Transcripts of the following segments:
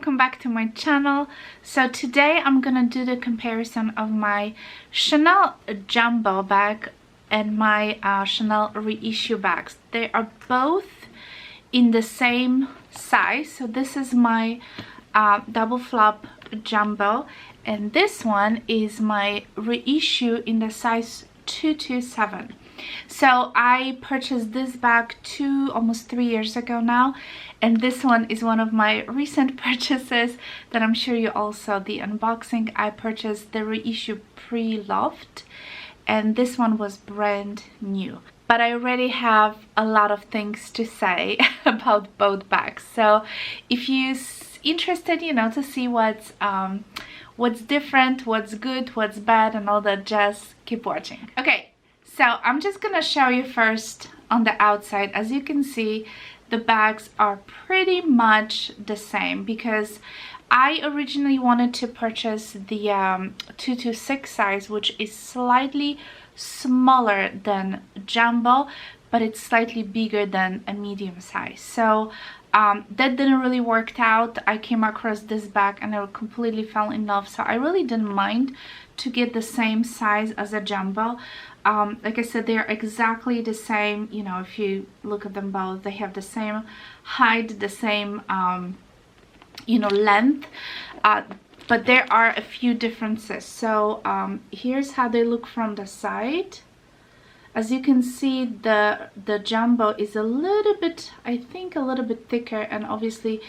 welcome back to my channel. So today I'm gonna do the comparison of my Chanel Jumbo bag and my Chanel Reissue bags. They are both in the same size. So this is my double flop Jumbo, and this one is my Reissue in the size 227. So I purchased this bag almost 3 years ago now, and this one is one of my recent purchases that I'm sure you all saw the unboxing. I purchased the Reissue pre-loved, and this one was brand new. But I already have a lot of things to say about both bags. So if you're interested, you know, to see what's different, what's good, what's bad, and all that, just keep watching. Okay. So I'm just gonna show you first on the outside. As you can see, the bags are pretty much the same because I originally wanted to purchase the 226 size, which is slightly smaller than Jumbo, but it's slightly bigger than a medium size. So that didn't really work out. I came across this bag and I completely fell in love, so I really didn't mind to get the same size as a Jumbo. Like I said, they're exactly the same. You know, if you look at them both, they have the same height, the same you know, length, but there are a few differences. So here's how they look from the side. As you can see, the Jumbo is a little bit, I think, a little bit thicker, and obviously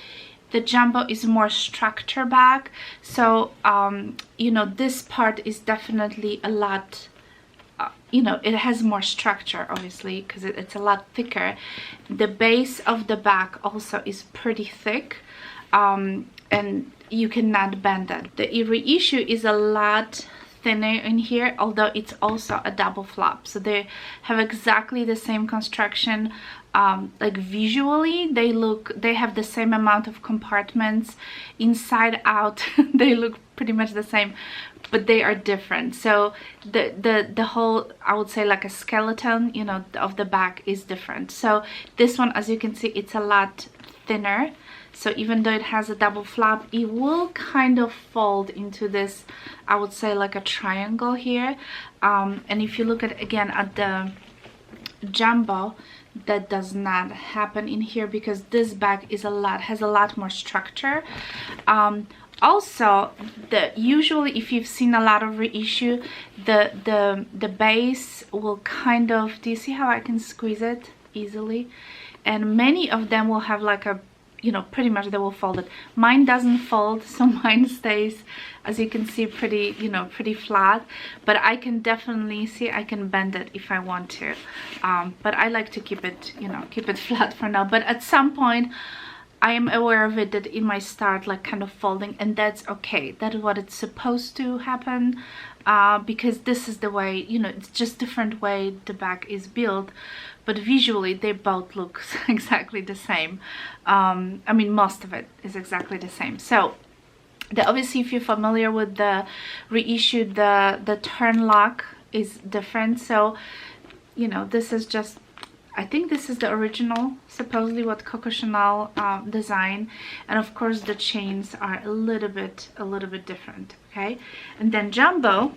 the Jumbo is more structure bag. So you know, this part is definitely a lot, you know, it has more structure, obviously, because it's a lot thicker. The base of the bag also is pretty thick, and you cannot bend it. The Reissue is a lot thinner in here, although it's also a double flop, so they have exactly the same construction. Like visually they have the same amount of compartments inside out. They look pretty much the same, but they are different. So the whole, I would say, like a skeleton, you know, of the bag is different. So this one, as you can see, it's a lot thinner. So even though it has a double flap, it will kind of fold into this, I would say, like a triangle here. And if you look at again at the Jumbo, that does not happen in here because this bag is has a lot more structure. Also, usually if you've seen a lot of Reissue, the base will kind of, do you see how I can squeeze it easily? And many of them will have like a, you know, pretty much they will fold it. Mine doesn't fold, so mine stays, as you can see, pretty, you know, pretty flat. But I can definitely see, I can bend it if I want to. But I like to keep it, you know, keep it flat for now. But at some point, I am aware of it, that it might start like kind of folding, and that's okay. That is what it's supposed to happen, because this is the way, you know, it's just different way the bag is built. But visually they both look exactly the same. I mean, most of it is exactly the same. So obviously, if you're familiar with the Reissue, the turn lock is different. So, you know, this is just, I think this is the original, supposedly, what Coco Chanel designed, and of course the chains are a little bit different. Okay, and then Jumbo,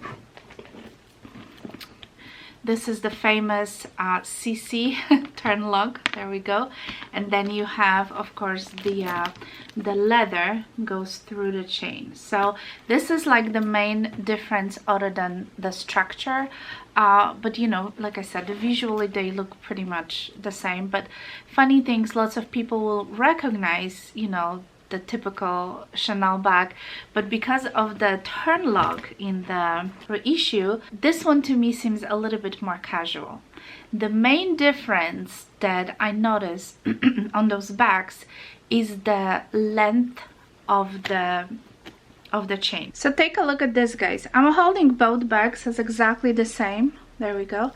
this is the famous CC turn lock. There we go. And then you have, of course, the leather goes through the chain. So this is like the main difference, other than the structure. But you know, like I said, visually they look pretty much the same. But funny things, lots of people will recognize, you know, the typical Chanel bag, but because of the turn lock in the Reissue, this one to me seems a little bit more casual. The main difference that I noticed on those bags is the length of the chain. So take a look at this, guys. I'm holding both bags as exactly the same. There we go.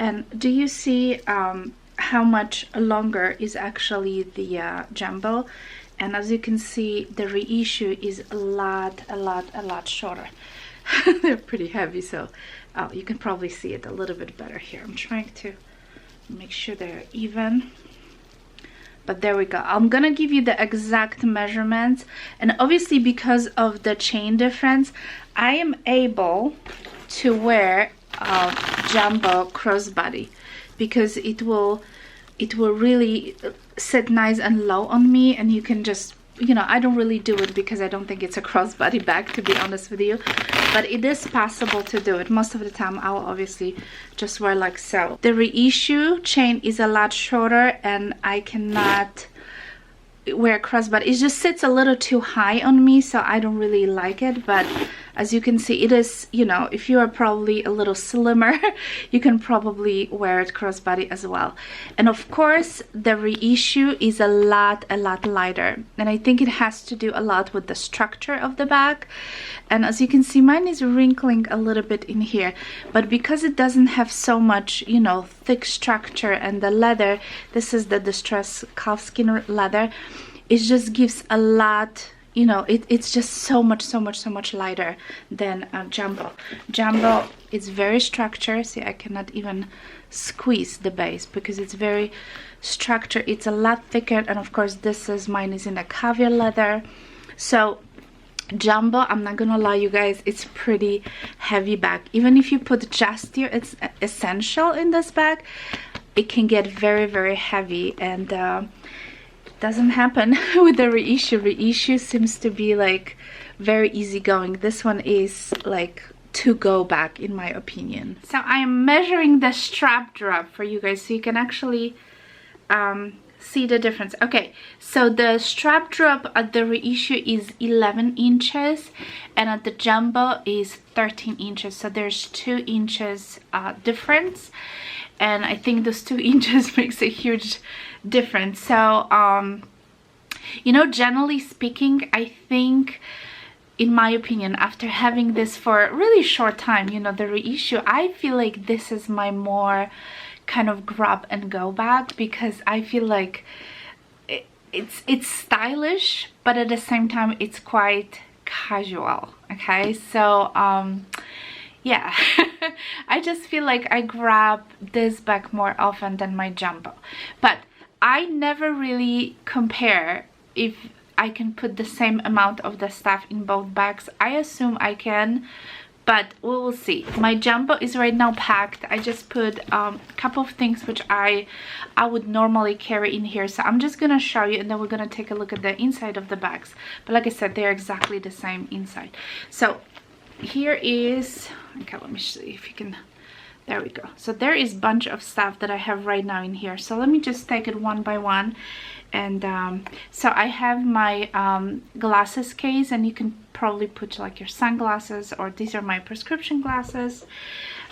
And do you see how much longer is actually the Jumbo? And as you can see, the Reissue is a lot shorter. They're pretty heavy, so you can probably see it a little bit better here. I'm trying to make sure they're even. but there we go. I'm gonna give you the exact measurements, and obviously because of the chain difference, I am able to wear a jumbo crossbody because it will really sit nice and low on me, and you can just, you know, I don't really do it because I don't think it's a crossbody bag, to be honest with you, but it is possible to do it. Most of the time I'll obviously just wear like so. The reissue chain is a lot shorter and I cannot wear crossbody. It just sits a little too high on me, so I don't really like it. But as you can see, it is, you know, if you are probably a little slimmer, you can probably wear it crossbody as well. And of course the reissue is a lot lighter, and I think it has to do a lot with the structure of the bag. And as you can see, mine is wrinkling a little bit in here, but because it doesn't have so much, you know, thick structure, and the leather, this is the distressed calfskin leather, it just gives a lot, you know, it's just so much lighter than jumbo. Jumbo is very structured. See, I cannot even squeeze the base because it's very structured. It's a lot thicker, and of course this is, mine is in a caviar leather. So jumbo, I'm not gonna lie you guys, it's pretty heavy bag. Even if you put just your essential in this bag, it can get very heavy, and doesn't happen with the reissue. Reissue seems to be like very easygoing. This one is like to go back, in my opinion. So I am measuring the strap drop for you guys so you can actually see the difference. Okay, so the strap drop at the reissue is 11 inches and at the jumbo is 13 inches, so there's 2 inches difference, and I think those 2 inches makes a huge difference. So you know, generally speaking, I think, in my opinion, after having this for a really short time, you know, the reissue, I feel like this is my more kind of grab and go bag, because I feel like it's stylish, but at the same time it's quite casual. Okay, so yeah, I just feel like I grab this bag more often than my jumbo, but I never really compare if I can put the same amount of the stuff in both bags. I assume I can, but we will see. My jumbo is right now packed. I just put a couple of things which I would normally carry in here, so I'm just gonna show you, and then we're gonna take a look at the inside of the bags. But like I said, they're exactly the same inside. So here is, okay, let me see if you can, there we go. So there is a bunch of stuff that I have right now in here, so let me just take it one by one. And so I have my glasses case, and you can probably put like your sunglasses, or these are my prescription glasses.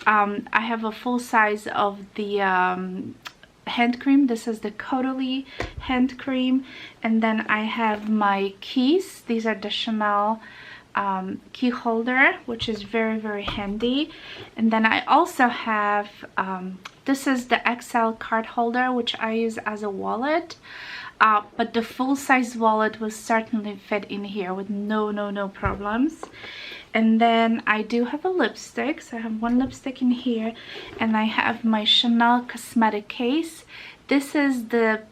I have a full size of the hand cream. This is the Caudalie hand cream. And then I have my keys. These are the Chanel key holder, which is very handy. And then I also have this is the XL card holder, which I use as a wallet, but the full-size wallet will certainly fit in here with no problems. And then I do have a lipstick, so I have one lipstick in here, and I have my Chanel cosmetic case. This is the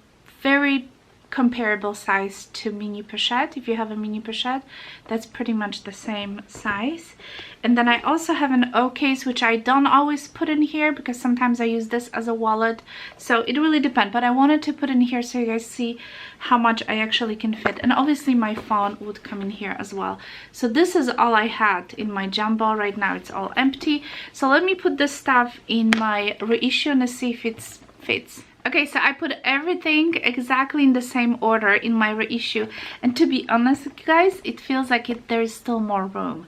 very comparable size to mini pochette. If you have a mini pochette, that's pretty much the same size. And then I also have an O case, which I don't always put in here because sometimes I use this as a wallet, so it really depends, but I wanted to put in here so you guys see how much I actually can fit. And obviously my phone would come in here as well. So this is all I had in my jumbo. Right now it's all empty, so let me put this stuff in my reissue and see if it fits. Okay, so I put everything exactly in the same order in my reissue, and to be honest with you guys, it feels like there is still more room.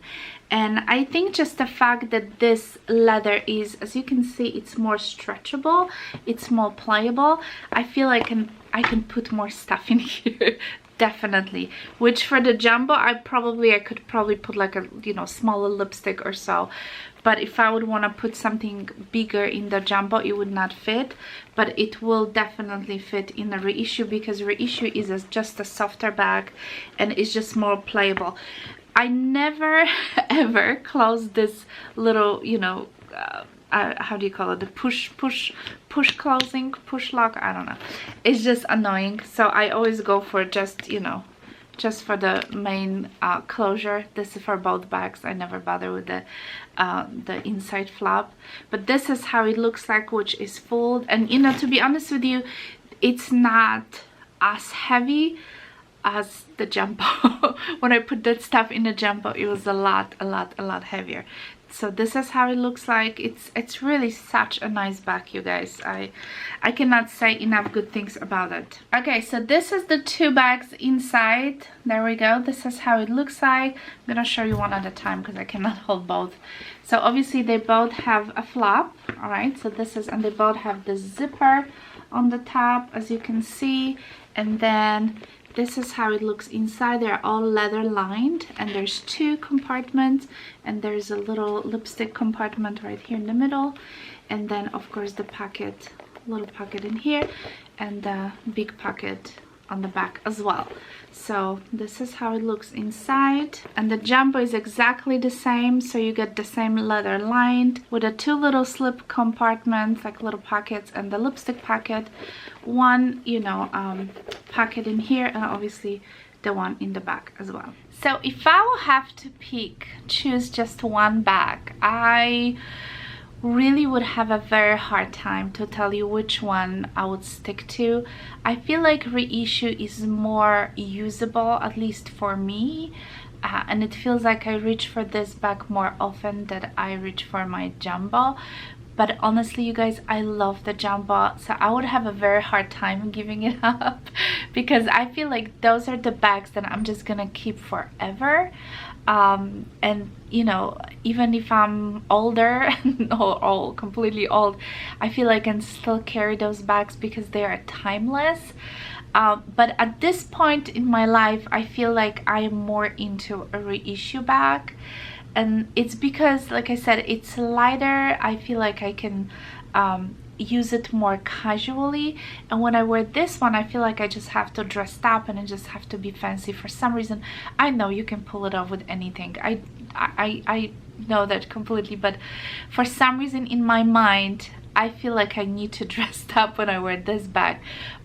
And I think just the fact that this leather is, as you can see, it's more stretchable, it's more pliable, I feel like I can put more stuff in here. Definitely. Which for the jumbo, I could probably put like a, you know, smaller lipstick or so. But if I would want to put something bigger in the jumbo, it would not fit. But it will definitely fit in the reissue, because reissue is just a softer bag and it's just more playable. I never ever close this little, you know, how do you call it, the push closing, push lock, I don't know, it's just annoying. So I always go for just, you know, just for the main closure. This is for both bags. I never bother with the inside flap, but this is how it looks like, which is full. And you know, to be honest with you, it's not as heavy as the jumbo. When I put that stuff in the jumbo, it was a lot heavier. So this is how it looks like. It's really such a nice bag, you guys. I cannot say enough good things about it. Okay, so this is the two bags inside. There we go. This is how it looks like. I'm gonna show you one at a time because I cannot hold both. So obviously they both have a flap, all right? So this is, and they both have the zipper on the top, as you can see. And then this is how it looks inside. They're all leather lined, and there's two compartments, and there's a little lipstick compartment right here in the middle, and then of course the pocket, little pocket in here, and the big pocket on the back as well. So this is how it looks inside, and the jumbo is exactly the same. So you get the same leather lined with the two little slip compartments, like little pockets, and the lipstick pocket, one, you know, pocket in here, and obviously the one in the back as well. So if I will have to choose just one bag, I really would have a very hard time to tell you which one I would stick to. I feel like Reissue is more usable, at least for me, and it feels like I reach for this bag more often than I reach for my jumbo. But honestly, you guys, I love the jumbo, so I would have a very hard time giving it up because I feel like those are the bags that I'm just gonna keep forever. And you know, even if I'm older or completely old, I feel like I can still carry those bags because they are timeless. But at this point in my life, I feel like I am more into a Reissue bag. And it's because, like I said, it's lighter. I feel like I can use it more casually, and when I wear this one, I feel like I just have to dress up and I just have to be fancy. For some reason, I know you can pull it off with anything. I know that completely, but for some reason in my mind, I feel like I need to dress up when I wear this bag.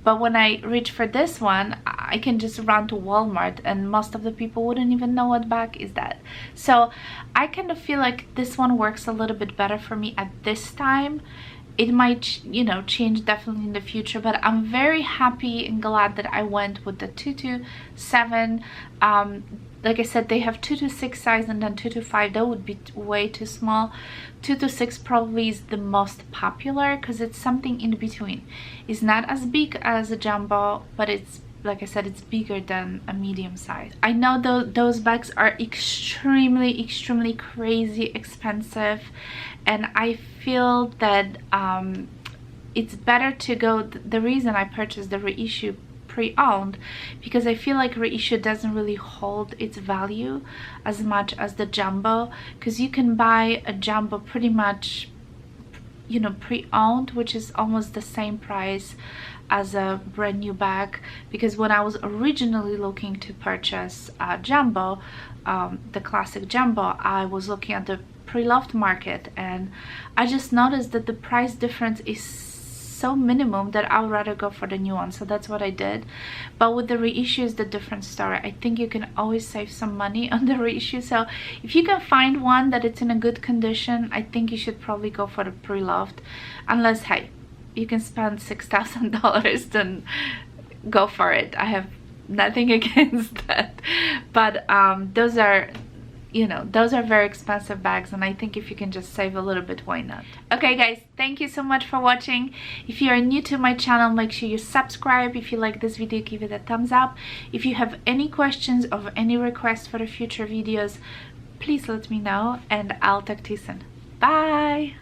But when I reach for this one, I can just run to Walmart and most of the people wouldn't even know what bag is that. So I kind of feel like this one works a little bit better for me at this time. It might, you know, change definitely in the future, but I'm very happy and glad that I went with the 227. Like I said, they have 2 to 6 size, and then 2 to 5, that would be way too small. 2 to 6 probably is the most popular because it's something in between. It's not as big as a jumbo, but it's, like I said, it's bigger than a medium size. I know those bags are extremely crazy expensive, and I feel that it's better to go. The reason I purchased the Reissue pre-owned, because I feel like Reissue doesn't really hold its value as much as the jumbo, because you can buy a jumbo pretty much, you know, pre-owned, which is almost the same price as a brand new bag. Because when I was originally looking to purchase a jumbo, the classic jumbo, I was looking at the pre-loved market, and I just noticed that the price difference is so minimum that I would rather go for the new one. So that's what I did. But with the Reissue is the different story. I think you can always save some money on the Reissue. So if you can find one that it's in a good condition, I think you should probably go for the pre-loved. Unless, hey, you can spend $6,000, then go for it. I have nothing against that. But those are, you know, those are very expensive bags, and I think if you can just save a little bit, why not? Okay guys, thank you so much for watching. If you are new to my channel, make sure you subscribe. If you like this video, give it a thumbs up. If you have any questions or any requests for the future videos, please let me know, and I'll talk to you soon. Bye.